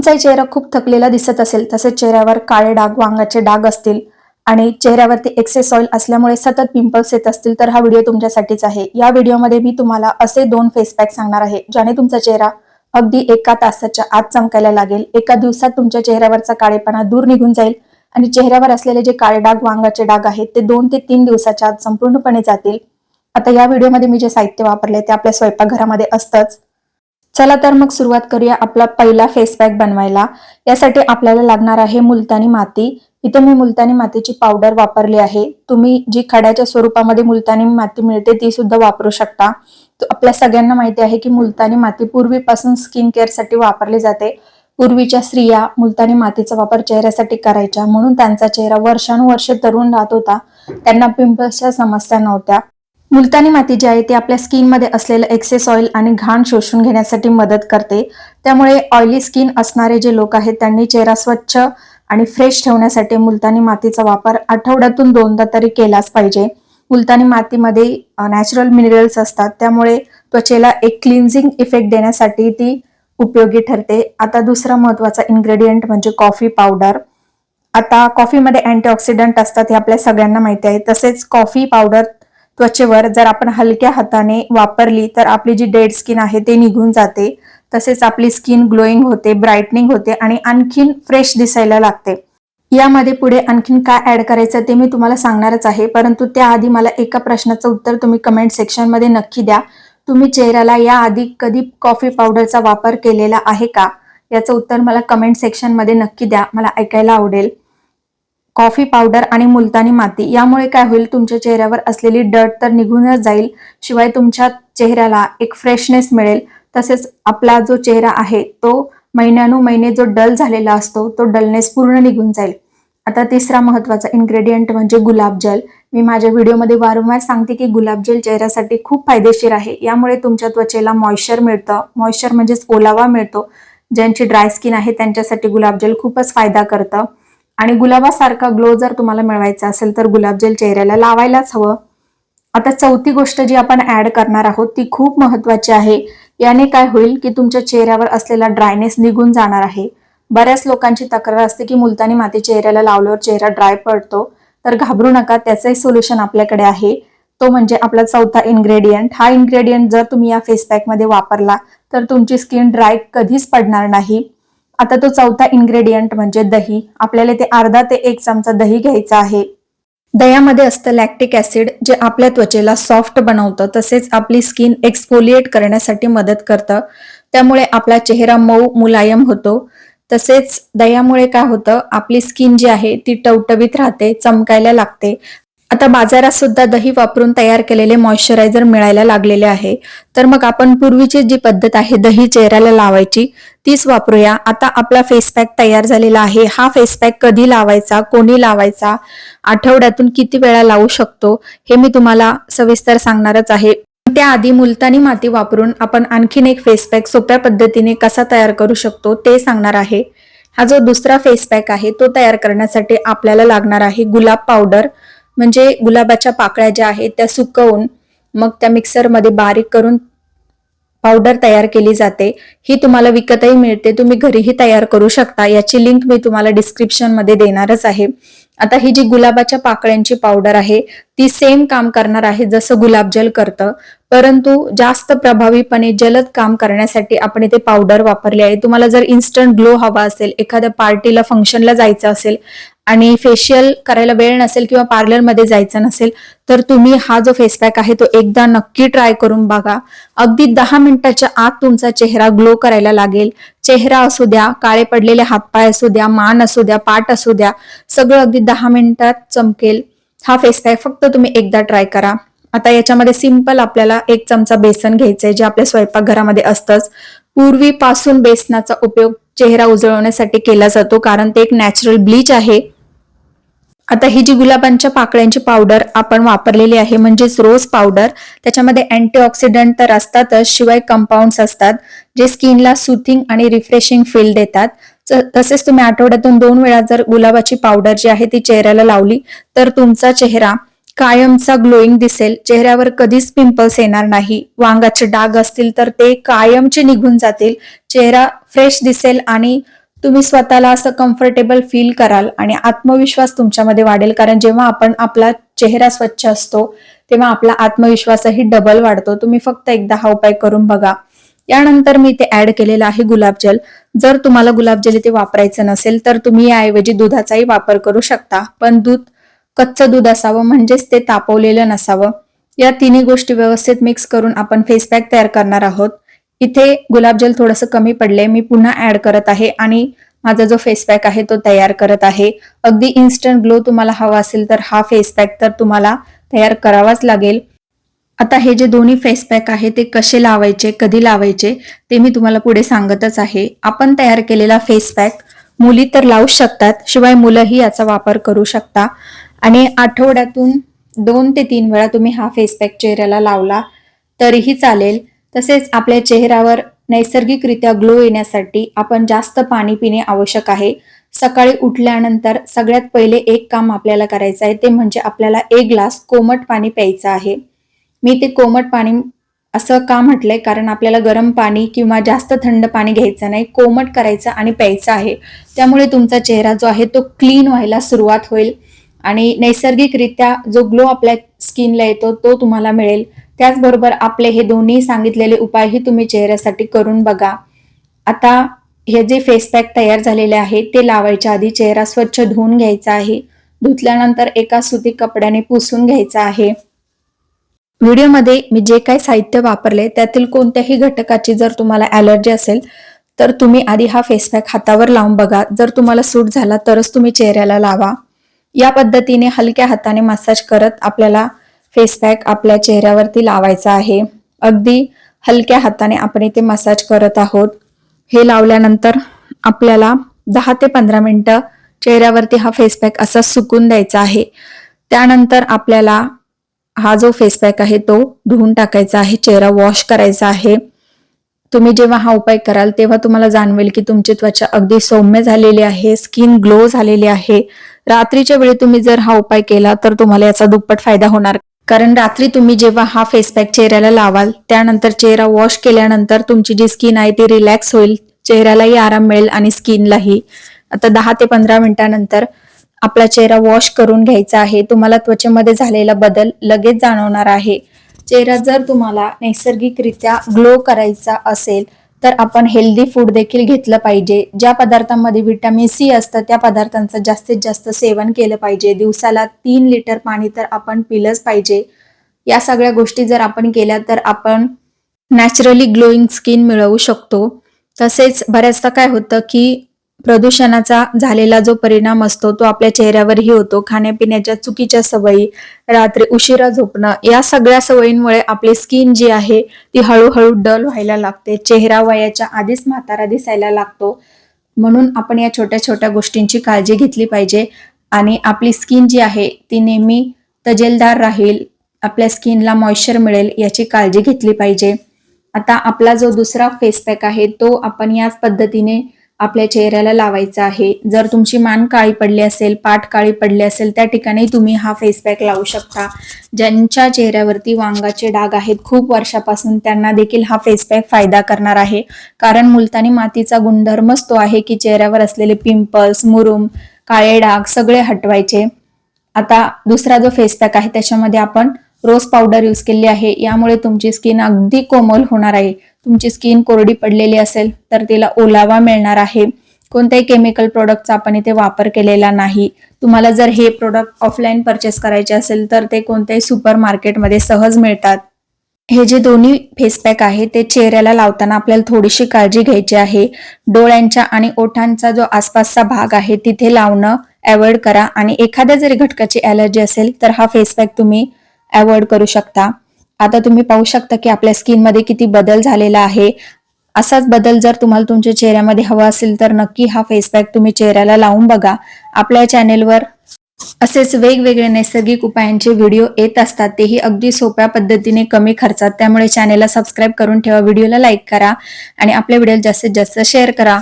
तुमचा चेहरा खूप थकलेला दिसत असेल, तसेच चेहऱ्यावर काळे डाग, वांगाचे डाग असतील आणि चेहऱ्यावरती एक्सेस ऑइल असल्यामुळे सतत पिंपल्स येत असतील, तर हा व्हिडिओ तुमच्यासाठीच आहे. या व्हिडिओमध्ये मी तुम्हाला असे 2 फेस पॅक सांगणार आहे, ज्याने तुमचा चेहरा अगदी 1 तासाच्या आत चमकायला लागेल. एका दिवसात तुमच्या चेहऱ्यावरचा काळेपणा दूर निघून जाईल आणि चेहऱ्यावर असलेले जे काळे डाग, वांगाचे डाग आहेत, ते 2 ते 3 दिवसाच्या आत संपूर्णपणे जातील. आता या व्हिडिओमध्ये मी जे साहित्य वापरले ते आपल्या स्वयंपाकघरामध्ये असतंच. चला तर मग सुरुवात करूया आपला पहिला फेस पॅक बनवायला. यासाठी आपल्याला लागणार आहे मुलतानी माती. इथे मी मुलतानी मातीची पावडर वापरली आहे. तुम्ही जी खड्याच्या स्वरूपामध्ये मुलतानी माती मिळते ती सुद्धा वापरू शकता. आपल्या सगळ्यांना माहिती आहे की मुलतानी माती पूर्वीपासून स्किन केअर साठी वापरली जाते. पूर्वीच्या स्त्रिया मुलतानी मातीचा वापर चेहऱ्यासाठी करायच्या, म्हणून त्यांचा चेहरा वर्षानुवर्ष तरुण राहत होता. त्यांना पिंपल्सच्या समस्या नव्हत्या. मुलतानी माती जी आहे ती आपल्या स्किनमध्ये असलेलं एक्सेस ऑइल आणि घाण शोषून घेण्यासाठी मदत करते. त्यामुळे ऑइली स्किन असणारे जे लोक आहेत त्यांनी चेहरा स्वच्छ आणि फ्रेश ठेवण्यासाठी मुलतानी मातीचा वापर आठवड्यातून 2दा तरी केलाच पाहिजे. मुलतानी मातीमध्ये नॅचरल मिनरल्स असतात, त्यामुळे त्वचेला एक क्लिन्झिंग इफेक्ट देण्यासाठी ती उपयोगी ठरते. आता दुसरा महत्वाचा इन्ग्रेडियंट म्हणजे कॉफी पावडर. आता कॉफीमध्ये अँटीऑक्सिडंट असतात हे आपल्या सगळ्यांना माहिती आहे. तसेच कॉफी पावडर त्वचेवर जर आपण हलक्या हाताने वापरली तर आपली जी डेड स्किन आहे ते निघून जाते. तसेच आपली स्किन ग्लोईंग होते, ब्राईटनिंग होते आणि आणखीन फ्रेश दिसायला लागते. यामध्ये पुढे आणखीन काय ऍड करायचं ते मी तुम्हाला सांगणारच आहे, परंतु त्याआधी मला एका प्रश्नाचं उत्तर तुम्ही कमेंट सेक्शन मध्ये नक्की द्या. तुम्ही चेहऱ्याला याआधी कधी कॉफी पावडरचा वापर केलेला आहे का? याचं उत्तर मला कमेंट सेक्शन मध्ये नक्की द्या, मला ऐकायला आवडेल. कॉफी पावडर आणि मुलतानी माती यामुळे काय होईल, तुमच्या चेहऱ्यावर असलेली डर्ट तर निघूनच जाईल, शिवाय तुमच्या चेहऱ्याला एक फ्रेशनेस मिळेल. तसेच आपला जो चेहरा आहे तो महिन्यानुमहिने जो डल झालेला असतो तो डलनेस पूर्ण निघून जाईल. आता तिसरा महत्वाचा इन्ग्रेडियंट म्हणजे गुलाबजल. मी माझ्या व्हिडिओमध्ये वारंवार सांगते की गुलाबजल चेहऱ्यासाठी खूप फायदेशीर आहे. यामुळे तुमच्या त्वचेला मॉइश्चर मिळतं, मॉइश्चर म्हणजेच ओलावा मिळतो. ज्यांची ड्राय स्किन आहे त्यांच्यासाठी गुलाबजल खूपच फायदा करतं. आणि गुलाबासारखा ग्लो जर तुम्हाला मिळवायचा असेल तर गुलाबजल चेहऱ्याला लावायलाच हवं. आता चौथी गोष्ट जी आपण ऍड करणार आहोत ती खूप महत्वाची आहे. याने काय होईल की तुमच्या चेहऱ्यावर असलेला ड्रायनेस निघून जाणार आहे. बऱ्याच लोकांची तक्रार असते की मुलतानी माती चेहऱ्याला लावल्यावर चेहरा ड्राय पडतो, तर घाबरू नका, त्याचंही सोल्युशन आपल्याकडे आहे. तो म्हणजे आपला चौथा इन्ग्रेडियंट. हा इन्ग्रेडियंट जर तुम्ही या फेस पॅक मध्ये वापरला तर तुमची स्किन ड्राय कधीच पडणार नाही. आता तो चौथा इन्ग्रेडियंट म्हणजे दही. आपल्याला ते अर्धा ते 1 चमचा दही घ्यायचा आहे. दह्यामध्ये असतं लॅक्टिक ऍसिड, जे आपल्या त्वचेला सॉफ्ट बनवतं, तसेच आपली स्किन एक्सफोलिएट करण्यासाठी मदत करतं. त्यामुळे आपला चेहरा मऊ मुलायम होतो. तसेच दह्यामुळे काय होतं, आपली स्किन जी आहे ती टवटवीत राहते, चमकायला लागते. आता बाजारात सुद्धा दही वापरून तयार केलेले मॉइश्चरायझर मिळायला लागलेले आहे. तर मग आपण पूर्वीची जी पद्धत आहे दही चेहऱ्याला लावायची तीच वापरूया. आता आपला फेस पॅक तयार झालेला आहे. हा फेस पॅक कधी लावायचा, कोणी लावायचा, आठवड्यातून किती वेळा लावू शकतो हे मी तुम्हाला सविस्तर सांगणारच आहे. त्याआधी मुलतानी माती वापरून आपण आणखीन एक फेस पॅक सोप्या पद्धतीने कसा तयार करू शकतो ते सांगणार आहे. हा जो दुसरा फेस पॅक आहे तो तयार करण्यासाठी आपल्याला लागणार आहे गुलाब पावडर. म्हणजे गुलाबाच्या पाकळ्या ज्या आहेत त्या सुकवून मग त्या मिक्सरमध्ये बारीक करून पावडर तयार केली जाते. ही तुम्हाला विकतही मिळते, तुम्ही घरीही तयार करू शकता. याची लिंक मी तुम्हाला डिस्क्रिप्शन मध्ये देणारच आहे. आता ही जी गुलाबाच्या पाकळ्यांची पावडर आहे ती सेम काम करणार आहे जसं गुलाबजल करतं, परंतु जास्त प्रभावीपणे जलद काम करण्यासाठी आपण इथे पावडर वापरली आहे. तुम्हाला जर इन्स्टंट ग्लो हवा असेल, एखाद्या पार्टीला फंक्शनला जायचं असेल आणि फेशियल करायला वेळ नसेल किंवा पार्लरमध्ये जायचं नसेल, तर तुम्ही हा जो फेस पॅक आहे तो एकदा नक्की ट्राय करून बघा. अगदी 10 मिनिटाच्या आत तुमचा चेहरा ग्लो करायला लागेल. चेहरा असू द्या, काळे पडलेले हातपाय असू द्या, मान असू द्या, पाठ असू द्या, सगळं अगदी 10 मिनिटात चमकेल. हा फेस पॅक फक्त तुम्ही एकदा ट्राय करा. आता याच्यामध्ये सिंपल आपल्याला 1 चमचा बेसन घ्यायचंय, जे आपल्या स्वयंपाकघरामध्ये असतंच. पूर्वीपासून बेसनाचा उपयोग चेहरा उजळवण्यासाठी केला जातो, कारण ते एक नॅचरल ब्लीच आहे. आता ही जी गुलाबांच्या पाकळ्यांची पावडर आपण वापरलेली आहे म्हणजेच रोज पावडर, त्याच्यामध्ये अँटीऑक्सिडंट तर असतातच, शिवाय कंपाऊंड्स असतात जे स्किनला सुथिंग आणि रिफ्रेशिंग फील देतात. तसेच तुम्ही आठवड्यातून 2 वेळा जर गुलाबाची पावडर जी आहे ती चेहऱ्याला लावली तर तुमचा चेहरा कायमचा ग्लोईंग दिसेल. चेहऱ्यावर कधीच पिंपल्स येणार नाही. वांगाचे डाग असतील तर ते कायमचे निघून जातील. चेहरा फ्रेश दिसेल आणि तुम्ही स्वतःला असं कम्फर्टेबल फील कराल आणि आत्मविश्वास तुमच्यामध्ये वाढेल. कारण जेव्हा आपण आपला चेहरा स्वच्छ असतो तेव्हा आपला आत्मविश्वासही डबल वाढतो. तुम्ही फक्त एकदा हा उपाय करून बघा. यानंतर मी इथे ऍड केलेला आहे गुलाबजल. जर तुम्हाला गुलाबजल इथे वापरायचं नसेल तर तुम्ही याऐवजी दुधाचाही वापर करू शकता, पण दूध कच्चं दूध असावं, म्हणजेच ते तापवलेलं नसावं. या तिन्ही गोष्टी व्यवस्थित मिक्स करून आपण फेस पॅक तयार करणार आहोत. इथे गुलाबजल थोडंसं कमी पडले, मी पुन्हा ऍड करत आहे आणि माझा जो फेस पॅक आहे तो तयार करत आहे. अगदी इन्स्टंट ग्लो तुम्हाला हवा असेल तर हा फेस पॅक तर तुम्हाला तयार करावाच लागेल. आता हे जे दोन्ही फेस पॅक आहे ते कसे लावायचे, कधी लावायचे ते मी तुम्हाला पुढे सांगतच आहे. आपण तयार केलेला फेस पॅक मुली तर लावू शकतात, शिवाय मुलंही याचा वापर करू शकता. आणि आठवड्यातून 2 ते 3 वेळा तुम्ही हा फेस पॅक चेहऱ्याला लावला तरीही चालेल. तसेच आपल्या चेहऱ्यावर नैसर्गिकरित्या ग्लो येण्यासाठी आपण जास्त पाणी पिणे आवश्यक आहे. सकाळी उठल्यानंतर सगळ्यात पहिले एक काम आपल्याला करायचं आहे, ते म्हणजे आपल्याला 1 ग्लास कोमट पाणी प्यायचं आहे. मी ते कोमट पाणी असं का म्हटलंय, कारण आपल्याला गरम पाणी किंवा जास्त थंड पाणी घ्यायचं नाही, कोमट करायचं आणि प्यायचं आहे. त्यामुळे तुमचा चेहरा जो आहे तो क्लीन व्हायला सुरुवात होईल आणि नैसर्गिकरित्या जो ग्लो आपल्या स्किनला येतो तो तुम्हाला मिळेल. त्याचबरोबर आपले हे दोन्ही सांगितलेले उपायही तुम्ही चेहऱ्यासाठी करून बघा. आता हे जे फेस पॅक तयार झालेले आहे ते लावायच्या आधी चेहरा स्वच्छ धुवून घ्यायचा आहे. धुतल्यानंतर एका सुती कपड्याने पुसून घ्यायचा आहे. व्हिडिओमध्ये मी जे काही साहित्य वापरले त्यातील कोणत्याही घटकाची जर तुम्हाला ॲलर्जी असेल तर तुम्ही आधी हा फेस पॅक हातावर लावून बघा. जर तुम्हाला सूट झाला तरच तुम्ही चेहऱ्याला लावा. या पद्धतीने हलक्या हाताने मसाज करत आपल्याला फेस पॅक आपल्या चेहऱ्यावरती लावायचा आहे. अगदी हलक्या हाताने आपण इथे मसाज करत आहोत. हे लावल्यानंतर आपल्याला 10 ते 15 मिनिटं चेहऱ्यावरती हा फेस पॅक असा सुकून द्यायचा आहे. त्यानंतर आपल्याला हा जो फेस पॅक आहे तो धुवून टाकायचा आहे, चेहरा वॉश करायचा आहे. तुम्ही जेव्हा हा उपाय कराल तेव्हा तुम्हाला जाणवेल की तुमची त्वचा अगदी सौम्य झालेली आहे, स्किन ग्लो झालेली आहे. रात्रीच्या वेळी तुम्ही जर हा उपाय केला तर तुम्हाला याचा दुप्पट फायदा होणार. कारण रात्री तुम्ही जेव्हा हा फेस पॅक चेहऱ्याला लावाल त्यानंतर चेहरा वॉश केल्यानंतर तुमची जी स्किन आहे ती रिलॅक्स होईल, चेहऱ्यालाही आराम मिळेल आणि स्किनलाही. आता 10 ते 15 मिनिटांनंतर आपला चेहरा वॉश करून घ्यायचा आहे. तुम्हाला त्वचेमध्ये झालेला बदल लगेच जाणवणार आहे. चेहरा जर तुम्हाला नैसर्गिकरित्या ग्लो करायचा असेल तर आपण हेल्दी फूड देखील घेतलं पाहिजे. ज्या पदार्थांमध्ये व्हिटॅमिन सी असतं त्या पदार्थांचं जास्तीत जास्त सेवन केलं पाहिजे. दिवसाला 3 लिटर पाणी तर आपण पिलंच पाहिजे. या सगळ्या गोष्टी जर आपण केल्या तर आपण नॅचरली ग्लोईंग स्किन मिळवू शकतो. तसेच बऱ्याचदा काय होतं की प्रदूषणाचा झालेला जो परिणाम असतो तो आपल्या चेहऱ्यावरही होतो. खाण्यापिण्याच्या चुकीच्या सवयी, रात्री उशिरा झोपणं, या सगळ्या सवयींमुळे आपली स्किन जी आहे ती हळूहळू डल व्हायला लागते. चेहरा वयाच्या आधीच म्हातारा दिसायला लागतो. म्हणून आपण या छोट्या छोट्या गोष्टींची काळजी घेतली पाहिजे आणि आपली स्किन जी आहे ती नेहमी तजेलदार राहील, आपल्या स्किनला मॉइश्चर मिळेल याची काळजी घेतली पाहिजे. आता आपला जो दुसरा फेस पॅक आहे तो आपण याच पद्धतीने आपल्या चेहऱ्याला लावायचा आहे. जर तुमची मान काळी पडली असेल, पाठ काळी पडली असेल, त्या ठिकाणी तुम्ही हा फेस पॅक लावू शकता. ज्यांच्या चेहऱ्यावरती वांगाचे डाग आहेत खूप वर्षापासून त्यांना देखील हा फेस पॅक फायदा करणार आहे. कारण मुलतानी मातीचा गुणधर्मच तो आहे की चेहऱ्यावर असलेले पिंपल्स, मुरूम, काळे डाग सगळे हटवायचे. आता दुसरा जो फेस पॅक आहे त्याच्यामध्ये आपण रोज पावडर यूज केली आहे. यामुळे तुमची स्किन अगदी कोमल होणार आहे. तुमची स्किन कोरडी पडलेली असेल तर तिला ओलावा मिळणार आहे. कोणत्याही केमिकल प्रोडक्टचा आपण इथे वापर केलेला नाही. तुम्हाला जर हे प्रोडक्ट ऑफलाईन परचेस करायचे असेल तर ते कोणत्याही सुपर मार्केटमध्ये सहज मिळतात. हे जे दोन्ही फेस पॅक आहे ते चेहऱ्याला लावताना आपल्याला थोडीशी काळजी घ्यायची आहे. डोळ्यांच्या आणि ओठांचा जो आसपासचा भाग आहे तिथे लावणं अवॉइड करा आणि एखाद्या जरी घटकाची ॲलर्जी असेल तर हा फेस पॅक तुम्ही अवॉइड करू शकता. आता तुम्ही पाहू शकता की आपल्या स्किनमध्ये किती बदल झालेला आहे. असाच बदल जर तुम्हाला तुमच्या चेहऱ्यामध्ये हवा असेल तर नक्की हा फेस पॅक तुम्ही चेहऱ्याला लावून बघा. आपल्या चॅनेलवर असेच वेगवेगळे नैसर्गिक उपायांचे व्हिडिओ येत असतात, तेही अगदी सोप्या पद्धतीने कमी खर्चात. त्यामुळे चॅनेलला सबस्क्राईब करून ठेवा, व्हिडिओला लाईक करा आणि आपल्या व्हिडिओला जास्तीत जास्त शेअर करा.